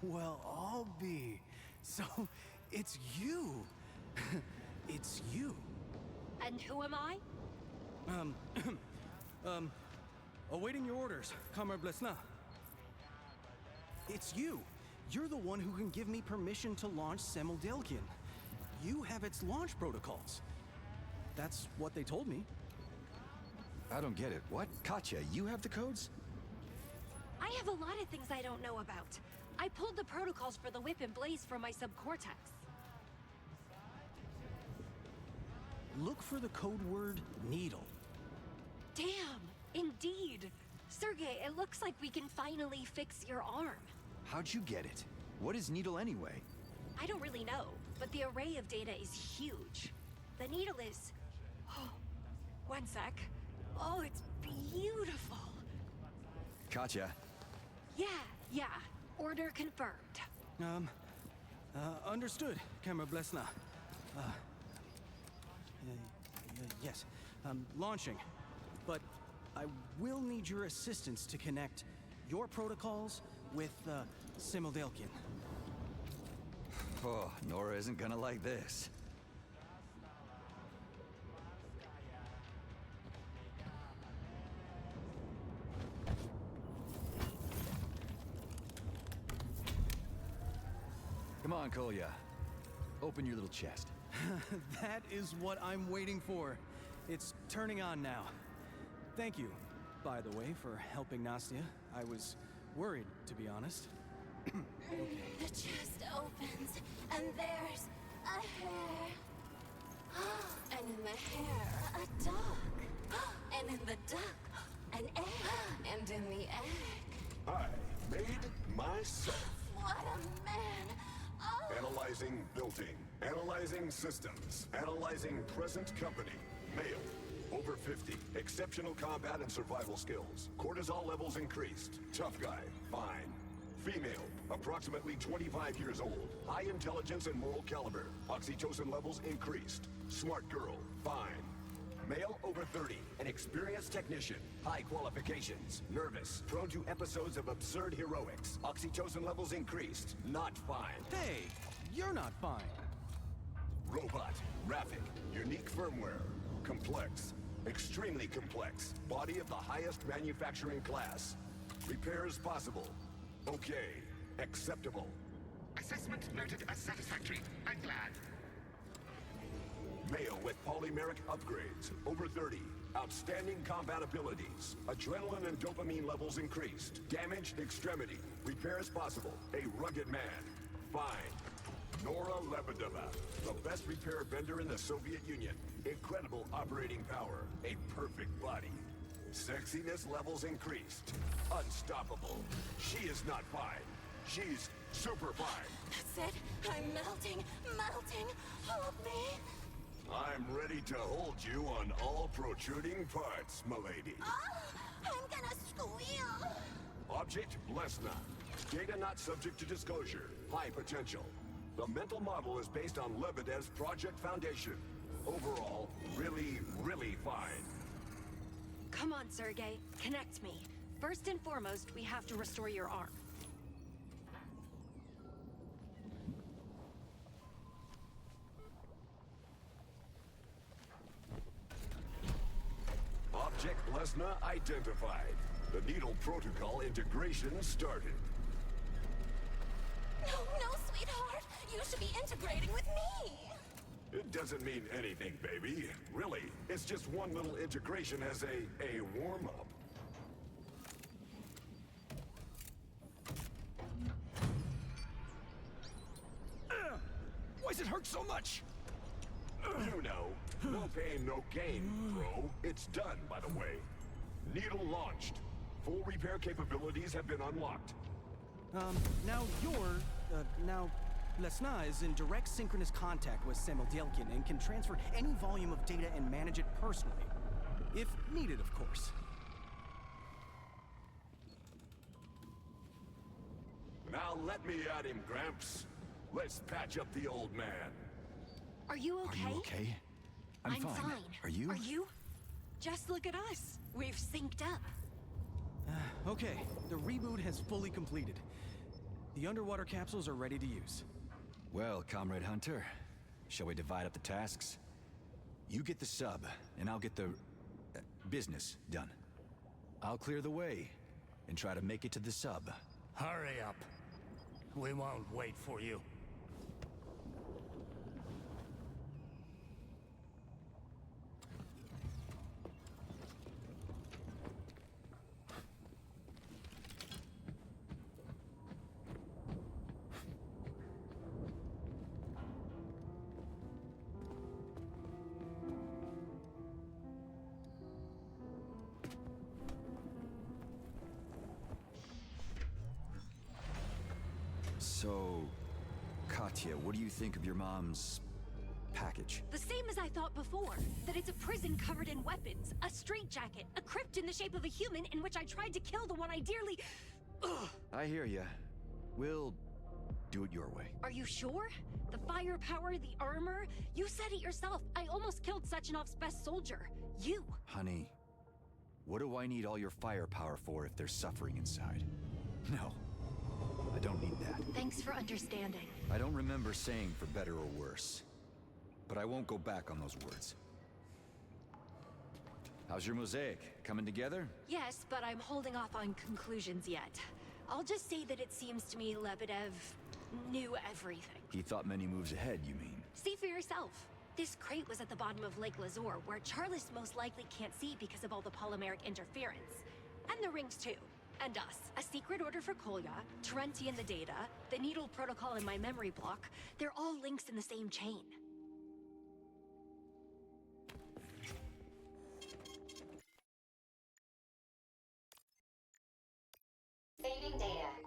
S2: Well, I'll be. So, it's you. It's you.
S3: And who am I?
S2: Awaiting your orders, Comrade Blesna. It's you. You're the one who can give me permission to launch Semeldelkin. You have its launch protocols. That's what they told me.
S1: I don't get it. What? Katya, you have the codes?
S3: I have a lot of things I don't know about. I pulled the protocols for the whip and blaze from my subcortex.
S2: Look for the code word needle.
S3: Damn, indeed. Sergey, it looks like we can finally fix your arm.
S1: How'd you get it? What is needle anyway?
S3: I don't really know, but the array of data is huge. The needle is... Oh, one sec. Oh, it's beautiful.
S1: Katya.
S3: Yeah. Order confirmed.
S2: Understood, Camera Blesna. Yes, launching. But I will need your assistance to connect your protocols with, Semeldelkin.
S1: Oh, Nora isn't gonna like this. Come on, Kolya. Open your little chest.
S2: That is what I'm waiting for. It's turning on now. Thank you, by the way, for helping Nastya. I was worried, to be honest.
S9: Okay. The chest opens, and there's a hair. And in the hair, a duck. And in the duck, an egg. And in the egg...
S11: I made myself.
S9: What a man! Oh.
S11: Analyzing building. Analyzing systems. Analyzing present company. Male. Over 50. Exceptional combat and survival skills. Cortisol levels increased. Tough guy. Fine. Female. Approximately 25 years old. High intelligence and moral caliber. Oxytocin levels increased. Smart girl. Fine. Male over 30. An experienced technician. High qualifications. Nervous. Prone to episodes of absurd heroics. Oxytocin levels increased. Not fine.
S2: Hey, you're not fine.
S11: Robot. Graphic. Unique firmware. Complex. Extremely complex. Body of the highest manufacturing class. Repairs possible. Okay. Acceptable.
S15: Assessment noted as satisfactory. I'm glad.
S11: Male with polymeric upgrades. Over 30. Outstanding combat abilities. Adrenaline and dopamine levels increased. Damaged extremity. Repairs possible. A rugged man. Fine. Nora Lebedeva, the best repair vendor in the Soviet Union. Incredible operating power, a perfect body. Sexiness levels increased. Unstoppable. She is not fine. She's super fine.
S10: That's it. I'm melting, melting. Hold me.
S11: I'm ready to hold you on all protruding parts, milady.
S10: I'm gonna squeal.
S11: Object Lesna. Data not subject to disclosure. High potential. The mental model is based on Lebedev's Project Foundation. Overall, really, really fine.
S3: Come on, Sergei. Connect me. First and foremost, we have to restore your arm.
S11: Object Lesna identified. The needle protocol integration started.
S10: No, no, sweetheart. You should be integrating with me.
S11: It doesn't mean anything, baby. Really, it's just one little integration as a warm-up.
S1: Why does it hurt so much?
S11: You know, no pain, no gain, bro. It's done, by the way. Needle launched. Full repair capabilities have been unlocked.
S2: Now Lesna is in direct synchronous contact with Samodelkin and can transfer any volume of data and manage it personally. If needed, of course.
S11: Now let me at him, Gramps. Let's patch up the old man.
S3: Are you okay?
S1: Are you okay? I'm fine. Are you?
S3: Are you? Just look at us. We've synced up.
S2: Okay, the reboot has fully completed. The underwater capsules are ready to use.
S1: Well, Comrade Hunter, shall we divide up the tasks? You get the sub, and I'll get the business done. I'll clear the way and try to make it to the sub.
S8: Hurry up. We won't wait for you.
S1: So, Katya, what do you think of your mom's package?
S3: The same as I thought before. That it's a prison covered in weapons, a straitjacket, a crypt in the shape of a human in which I tried to kill the one I dearly... Ugh.
S1: I hear ya. We'll do it your way.
S3: Are you sure? The firepower, the armor? You said it yourself. I almost killed Sechenov's best soldier. You.
S1: Honey, what do I need all your firepower for if there's suffering inside? No, I don't need that.
S3: Thanks for understanding.
S1: I don't remember saying for better or worse, but I won't go back on those words. How's your mosaic? Coming together?
S3: Yes, but I'm holding off on conclusions yet. I'll just say that it seems to me Lebedev knew everything.
S1: He thought many moves ahead, you mean?
S3: See for yourself. This crate was at the bottom of Lake Lazor, where Charles most likely can't see because of all the polymeric interference. And the rings too. And us. A secret order for Kolya, Terenti in the data, the needle protocol in my memory block. They're all links in the same chain.